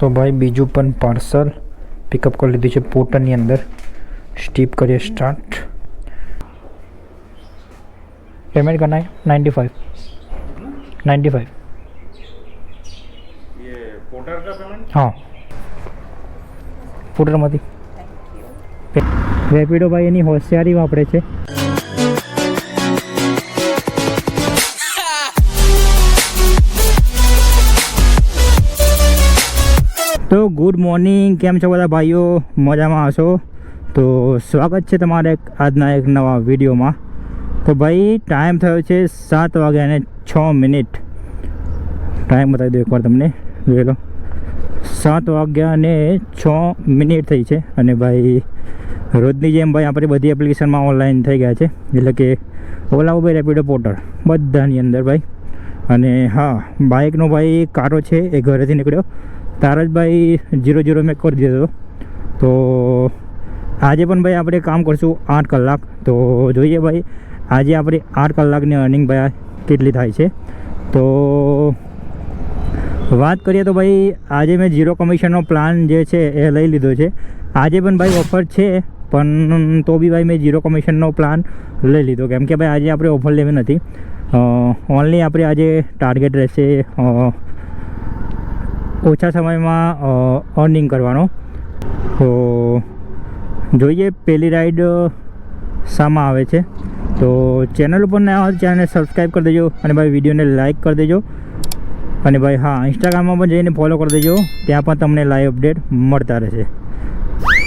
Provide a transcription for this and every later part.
તો ભાઈ બીજું પણ પાર્સલ પિકઅપ કરી લીધું છે પોર્ટરની અંદર. સ્ટીપ કરીએ સ્ટાર્ટ. पेमेंट करना है 95 ये पोर्टर का पेमेंट. हाँ પોર્ટરમાંથી રેપિડો ભાઈ એની હોશિયારી વાપરે છે. તો ગુડ મોર્નિંગ, કેમ છો બધા ભાઈઓ? મજામાં હશો? તો સ્વાગત છે તમારે આજના એક નવા વિડીયોમાં. તો ભાઈ ટાઈમ થયો છે 7:06. ટાઈમ બતાવી દો એકવાર તમને, જોઈ લો. 7:06 થઈ છે. અને ભાઈ રોજની જેમ ભાઈ આપણે બધી એપ્લિકેશનમાં ઓનલાઈન થઈ ગયા છે, એટલે કે ઓલા ઉબેર, રેપિડો, પોર્ટર બધાની અંદર ભાઈ. અને હા, બાઇકનો ભાઈ કારો છે એ ઘરેથી નીકળ્યો તારા જ ભાઈ 0 મેં કરી દીધો. તો આજે પણ ભાઈ આપણે કામ કરશું 8 કલાક. તો જોઈએ ભાઈ આજે આપણે 8 કલાકની અર્નિંગ ભાઈ કેટલી થાય છે. તો વાત કરીએ તો ભાઈ આજે મેં 0 કમિશનનો પ્લાન જે છે એ લઈ લીધો છે. આજે પણ ભાઈ ઓફર છે, પણ તો બી ભાઈ મેં 0 કમિશનનો પ્લાન લઈ લીધો, કેમ કે ભાઈ આજે આપણે ઓફર લેવી નથી. ઓનલી આપણે આજે ટાર્ગેટ રહેશે ઓછા સમયમાં અર્નિંગ કરવાનો. તો જોઈએ પહેલી રાઈડ શામાં આવે છે. તો ચેનલ ઉપર ના આવે ચેનલને સબસ્ક્રાઈબ કરી દેજો, અને ભાઈ વિડીયોને લાઇક કરી દેજો. અને ભાઈ હા, ઇન્સ્ટાગ્રામમાં પણ જઈને ફોલો કરી દેજો, ત્યાં પણ તમને લાઈવ અપડેટ મળતા રહેશે.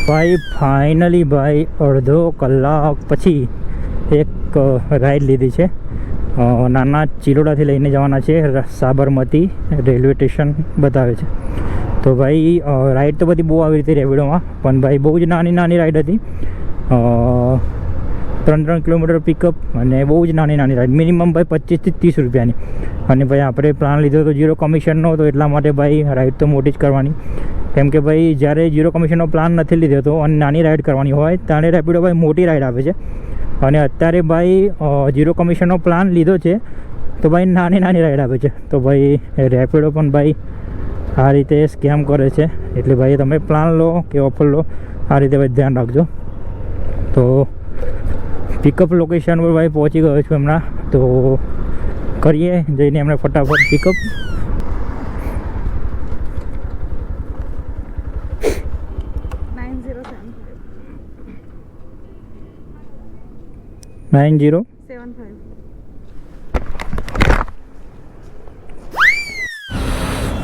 ભાઈ ફાઇનલી ભાઈ અડધો કલાક પછી એક રાઈડ લીધી છે. નાના ચિલોડાથી લઈને જવાના છે સાબરમતી રેલવે સ્ટેશન બતાવે છે. તો ભાઈ રાઈડ તો બધી બહુ આવી હતી રેપિડોમાં, પણ ભાઈ બહુ જ નાની રાઈડ હતી. 3 કિલોમીટર પિકઅપ અને બહુ જ નાની રાઈડ, મિનિમમ ભાઈ 25 થી 30 રૂપિયાની. અને ભાઈ આપણે પ્લાન લીધો તો 0 કમિશનનો, તો એટલા માટે ભાઈ રાઈડ તો મોટી જ કરવાની. કેમ કે ભાઈ જ્યારે 0 કમિશનનો પ્લાન નથી લીધો તો અને નાની રાઈડ કરવાની હોય ત્યારે રેપિડો ભાઈ મોટી રાઈડ આપે છે. અને અત્યારે ભાઈ 0 કમિશનનો પ્લાન લીધો છે તો ભાઈ નાની રાઈડ આપે છે. તો ભાઈ રેપિડો પણ ભાઈ આ રીતે સ્કેમ કરે છે, એટલે ભાઈ તમે પ્લાન લો કે ઓફર લો, આ રીતે ભાઈ ધ્યાન રાખજો. તો પિકઅપ લોકેશન પર ભાઈ પહોંચી ગયો છું હમણાં. તો કરીએ જઈને એમને ફટાફટ પિકઅપ.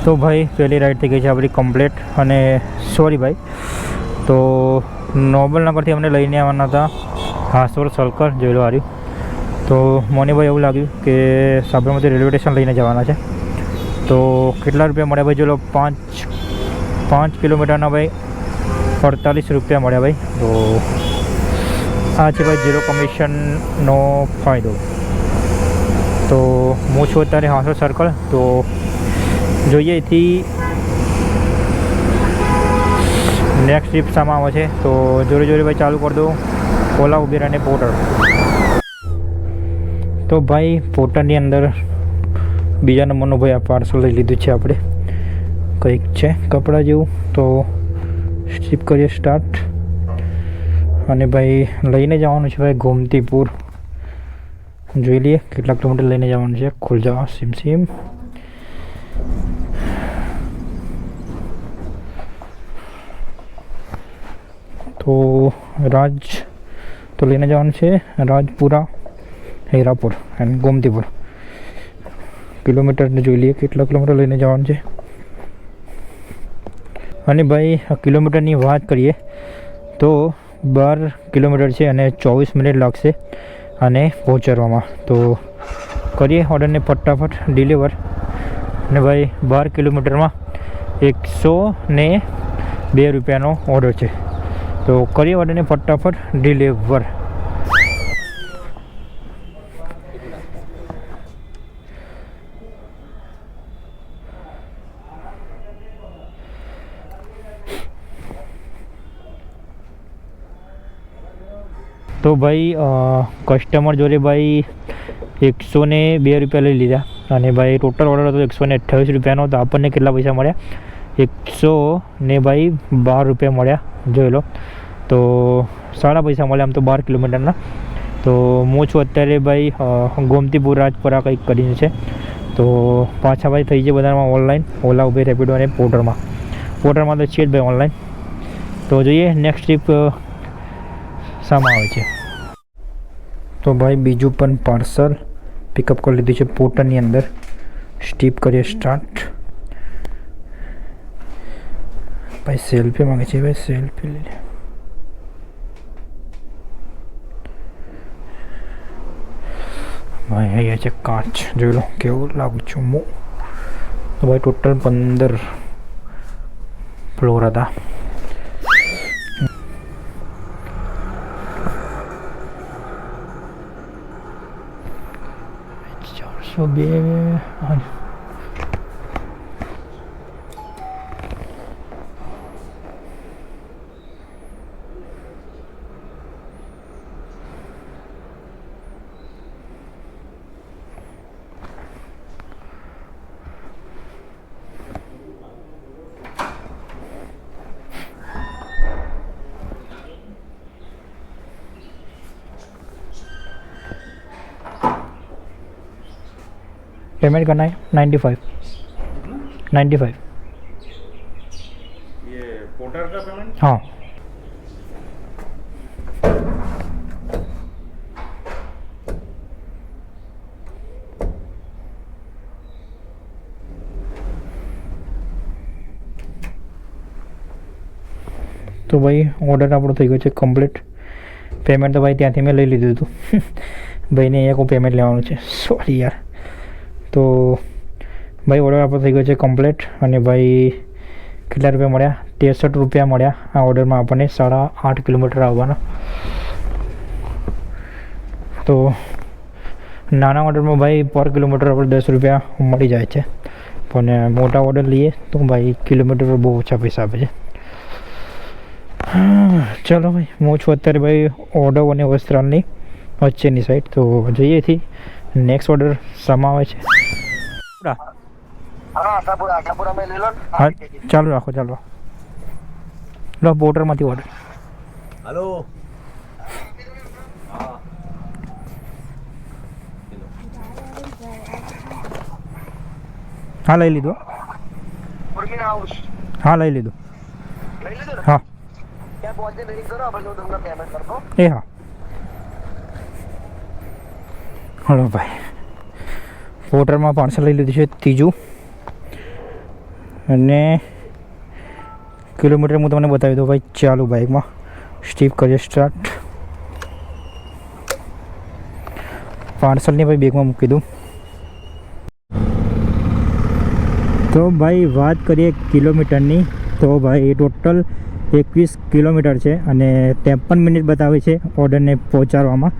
તો ભાઈ પહેલી રાઈડ થઈ ગઈ છે આપણી કમ્પ્લીટ. અને સોરી ભાઈ, તો નોબલનગરથી અમને લઈને આવવાના હતા હાસોર સર્કલ, જોઈ લો આવ્યું. તો મને ભાઈ એવું લાગ્યું કે સાબરમતી રેલવે સ્ટેશન લઈને જવાના છે. તો કેટલા રૂપિયા મળ્યા ભાઈ? જો લો 5 કિલોમીટરના ભાઈ 48 રૂપિયા મળ્યા ભાઈ. તો આ છે ભાઈ 0 કમિશનનો ફાયદો. તો હું છું અત્યારે હાસોર સર્કલ. તો જોઈએ એથી નેક્સ્ટ ટ્રીપ શામાં આવે છે. તો જોડે ભાઈ ચાલુ કરી દો ઓલા ઉબેર અને પોર્ટર. તો ભાઈ પોર્ટરની અંદર બીજા નંબરનું ભાઈ આ પાર્સલ લઈ લીધું છે આપણે, કંઈક છે કપડાં જેવું. તો સ્ટીપ કરીએ સ્ટાર્ટ. અને ભાઈ લઈને જવાનું છે ભાઈ ગોમતીપુર. જોઈ લઈએ કેટલા કિલોમીટર લઈને જવાનું છે. ખુલ જાઓ સિમ. તો તો લઈને જવાનું છે રાજપુરા, હીરાપુર એન્ડ ગોમતીપુર. કિલોમીટરને જોઈ લઈએ કેટલા કિલોમીટર લઈને જવાનું છે. અને ભાઈ કિલોમીટરની વાત કરીએ તો 12 કિલોમીટર છે અને 24 મિનિટ લાગશે અને પહોંચવામાં. તો કરીએ ઓર્ડરને ફટાફટ ડિલિવર. અને ભાઈ 12 કિલોમીટરમાં 102 રૂપિયાનો ઓર્ડર છે. તો કરીએ ઓર્ડરને ફટાફટ ડિલિવર. તો ભાઈ કસ્ટમર જોડે ભાઈ 102 રૂપિયા લઈ લીધા. અને ભાઈ ટોટલ ઓર્ડર હતો 128 રૂપિયાનો. તો આપણને કેટલા પૈસા મળ્યા? ₹112 મળ્યા, જોઈ લો. તો સારા પૈસા મળ્યા આમ તો 12 કિલોમીટરના. તો હું છું અત્યારે ભાઈ ગોમતીપુર રાજપરા કંઈક કરીને છે. તો પાછા ભાઈ થઈ છે બધામાં ઓનલાઈન, ઓલા ઉબેર રેપિડો અને પોર્ટરમાં તો છે જ ભાઈ ઓનલાઈન. તો જોઈએ નેક્સ્ટ ટ્રીપ શામાં આવે છે. તો ભાઈ બીજું પણ પાર્સલ પિકઅપ કરી લીધું છે પોર્ટરની અંદર. સ્ટીપ કરીએ સ્ટાર્ટ. ભાઈ સેલ્ફી માંગે છે, ભાઈ સેલ્ફી લઈ લે. ભાઈ અહીંયા છે કાચ, જોઈ લો કેવું લાગુ છું હું. તો ભાઈ ટોટલ 15 ફ્લોર હતા. તો બે पेमेंट करना है 95 ये पोर्टर का पेमेंट? हाँ. તો ભાઈ ઓર્ડર આપણો થઈ ગયો છે કમ્પ્લીટ. પેમેન્ટ તો ભાઈ ત્યાંથી મેં લઈ લીધું હતું. ભાઈને અહીંયા કોઈ પેમેન્ટ લેવાનું છે, સોરી યાર. તો ભાઈ ઓર્ડર આપણો થઈ ગયો છે કમ્પ્લીટ. અને ભાઈ કેટલા રૂપિયા મળ્યા? ₹63 મળ્યા આ ઓર્ડરમાં આપણને 8.5 કિલોમીટર આવવાના. તો નાના ઓર્ડરમાં ભાઈ પર કિલોમીટર આપણે ₹10 મળી જાય છે, પણ મોટા ઓર્ડર લઈએ તો ભાઈ કિલોમીટર પર બહુ ઓછા પૈસા આપે છે. ચલો ભાઈ હું છું અત્યારે ભાઈ ઓર્ડર અને વસ્ત્રાલની વચ્ચેની સાઈડ. તો જઈએથી નેક્સ્ટ ઓર્ડર શામાં આવે છે. હા ચાલુ રાખો, ચાલો લો પોર્ટરમાંથી ઓર્ડર. हेलो હા લઈ લીધું. હા લઈ લીધું. હા એ હા. હલો ભાઈ પોર્ટરમાં પાર્સલ લઈ લીધું છે ત્રીજું. અને કિલોમીટર હું તમને બતાવી દઉં ભાઈ. ચાલુ બાઇકમાં સ્ટીપ કરીએ સ્ટાર્ટ. પાર્સલની ભાઈ બેગમાં મૂકી દઉં. તો ભાઈ વાત કરીએ કિલોમીટરની, તો ભાઈ ટોટલ 21 કિલોમીટર છે અને 53 મિનિટ બતાવે છે ઓર્ડરને પહોંચાડવામાં.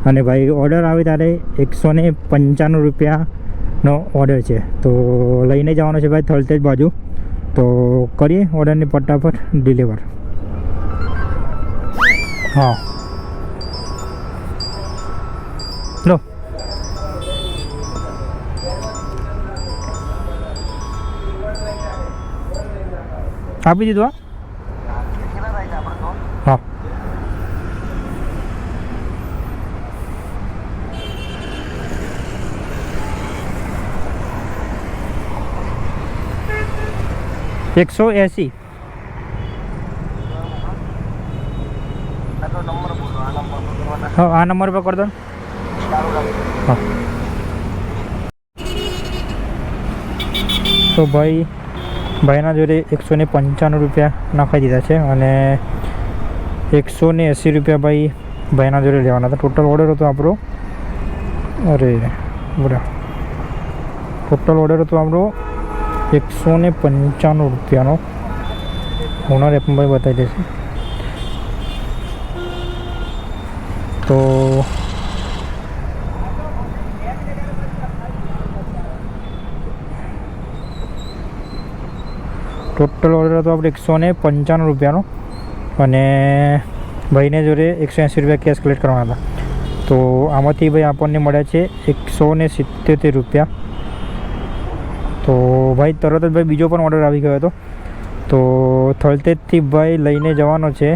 અને ભાઈ ઓર્ડર આવે ત્યારે ₹195નો ઓર્ડર છે. તો લઈને જવાનો છે ભાઈ થલતેજ બાજુ. તો કરીએ ઓર્ડરને ફટાફટ ડિલિવર. હા લો આપી દીધું. હા 180. હા આ નંબર પર કરી દો. હા તો ભાઈના જોડે ₹195 નાખાઈ દીધા છે અને ₹180 ભાઈના જોડે લેવાના હતા. ટોટલ ઓર્ડર હતો આપણો, અરે બોલા, ટોટલ ઓર્ડર હતો આપણો ₹195નો. ઓનર એપમાં ભાઈ બતાવી દેશે. તો ટોટલ ઓર્ડર હતો આપણે ₹195 અને ભાઈને જોડે ₹180 કેશ કલેક્ટ કરવાના હતા. તો આમાંથી ભાઈ આપણને મળ્યા છે ₹177. તો ભાઈ તરત જ ભાઈ બીજો પણ ઓર્ડર આવી ગયો હતો. તો થલતેજથી ભાઈ લઈને જવાનો છે,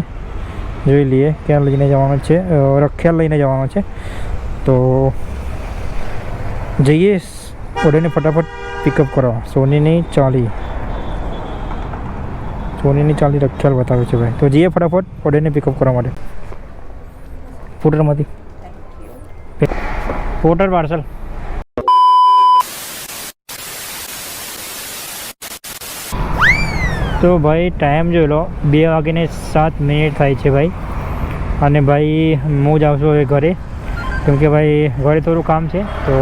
જોઈ લઈએ ક્યાં લઈને જવાનો છે, રખિયાલ લઈને જવાનો છે. તો જઈએ ઓર્ડરને ફટાફટ પિકઅપ કરવા. સોનીની ચાલી રખિયાલ બતાવે છે ભાઈ. તો જઈએ ફટાફટ ઓર્ડરને પિકઅપ કરવા માટે પોર્ટરમાંથી. Porter parcel. તો ભાઈ ટાઈમ જોઈ લો, 2:07 થાય છે ભાઈ. અને ભાઈ હું જાઉં છું હવે ઘરે, કેમ કે ભાઈ ઘરે થોડું કામ છે. તો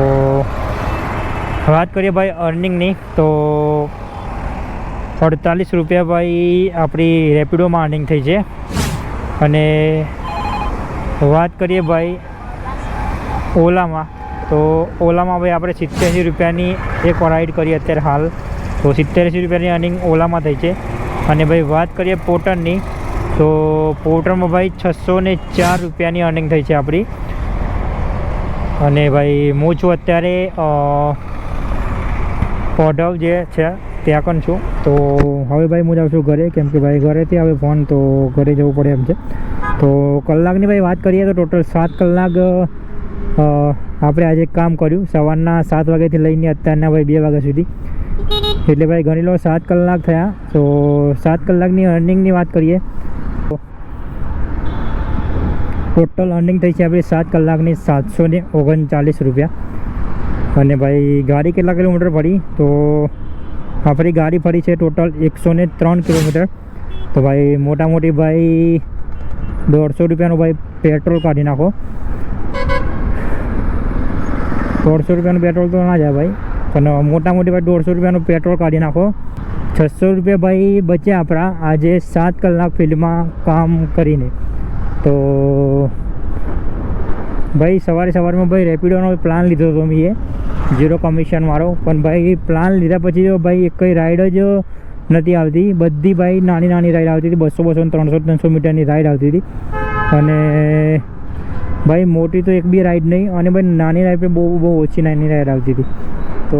વાત કરીએ ભાઈ અર્નિંગની, તો 48 રૂપિયા ભાઈ આપણી રેપિડોમાં અર્નિંગ થઈ છે. અને વાત કરીએ ભાઈ ઓલામાં, તો ઓલામાં ભાઈ આપણે 87 રૂપિયાની એક રાઈડ કરીએ અત્યારે હાલ, તો 87 રૂપિયાની અર્નિંગ ઓલામાં થઈ છે. અને ભાઈ વાત કરીએ પોર્ટરની, તો પોર્ટરમાં ભાઈ 604 રૂપિયાની અર્નિંગ થઈ છે આપણી. અને ભાઈ હું છું અત્યારે ઓઢવ જે છે ત્યાં પણ છું. તો હવે ભાઈ હું જાઉં છું ઘરે, કેમ કે ભાઈ ઘરેથી આવે ફોન, તો ઘરે જવું પડે એમ છે. તો કલાકની ભાઈ વાત કરીએ તો ટોટલ 7 કલાક આપણે આજે કામ કર્યું, સવારના 7 વાગ્યાથી લઈને અત્યારના ભાઈ 2 વાગ્યા સુધી. એટલે ભાઈ ગણી લો 7 કલાક થયા. તો 7 કલાકની અર્નિંગની વાત કરીએ, ટોટલ અર્નિંગ થઈ છે આપણી 7 કલાકની 739 રૂપિયા. અને ભાઈ ગાડી કેટલા કિલોમીટર ફરી, તો આપણી ગાડી ફરી છે ટોટલ 103 કિલોમીટર. તો ભાઈ મોટા મોટી ભાઈ 150 રૂપિયાનું ભાઈ પેટ્રોલ કાઢી નાખો. 150 રૂપિયાનું પેટ્રોલ તો ના જાય ભાઈ, પણ મોટા મોટી ભાઈ 150 રૂપિયાનું પેટ્રોલ કાઢી નાખો. 600 રૂપિયા ભાઈ બચ્યા આપણા આજે 7 કલાક ફિલ્ડમાં કામ કરીને. તો ભાઈ સવારમાં ભાઈ રેપિડોનો પ્લાન લીધો હતો મેં, 0 કમિશન મારો. પણ ભાઈ પ્લાન લીધા પછી તો ભાઈ એકઈ રાઈડ જ નથી આવતી, બધી ભાઈ નાની રાઈડ આવતી હતી, 200 300 મીટરની રાઈડ આવતી હતી. અને ભાઈ મોટી તો એક બી રાઈડ નહીં, અને ભાઈ નાની રાઈડ પર બહુ ઓછી નાની રાઈડ આવતી હતી. તો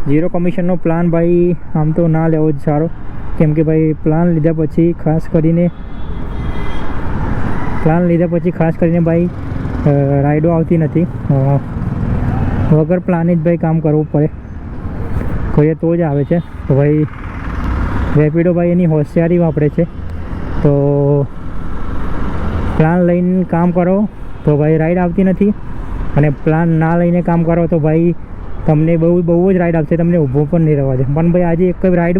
0 કમિશનનો પ્લાન ભાઈ આમ તો ના લેવો જ સારો, કેમ કે ભાઈ પ્લાન લીધા પછી ખાસ કરીને ભાઈ રાઈડો આવતી નથી. વગર પ્લાને જ ભાઈ કામ કરવું પડે, કરીએ તો જ આવે છે. તો ભાઈ રેપિડો ભાઈ એની હોશિયારી વાપરે છે. તો પ્લાન લઈને કામ કરો તો ભાઈ રાઈડ આવતી નથી, અને પ્લાન ના લઈને કામ કરો તો ભાઈ તમને બહુ જ રાઈડ આવશે, તમને ઊભો પણ નહીં રહેવા દે. પણ ભાઈ આજે એક રાઈડ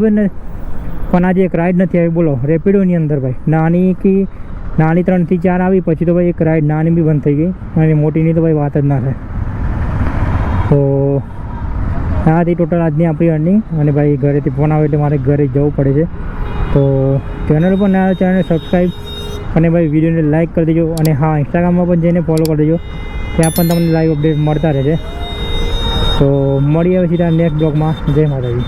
પણ આજે એક રાઈડ નથી આવી, બોલો રેપિડોની અંદર ભાઈ. નાની 3 થી 4 આવી, પછી તો ભાઈ એક રાઈડ નાની બી બંધ થઈ ગઈ, અને મોટીની તો ભાઈ વાત જ ના થાય. તો આ હતી ટોટલ આજની આપણી અર્નિંગ. અને ભાઈ ઘરેથી ફોન આવે એટલે મારે ઘરે જવું પડે છે. તો ચેનલ પર ના ચેનલ સબસ્ક્રાઈબ અને ભાઈ વિડીયોને લાઇક કરી દેજો. અને હા, ઇન્સ્ટાગ્રામમાં પણ જઈને ફોલો કરી દેજો, ત્યાં પણ તમને લાઈવ અપડેટ મળતા રહેશે. તો મળીએ હવે સીધા નેક્સ્ટ બ્લોગમાં. જય માતાજી.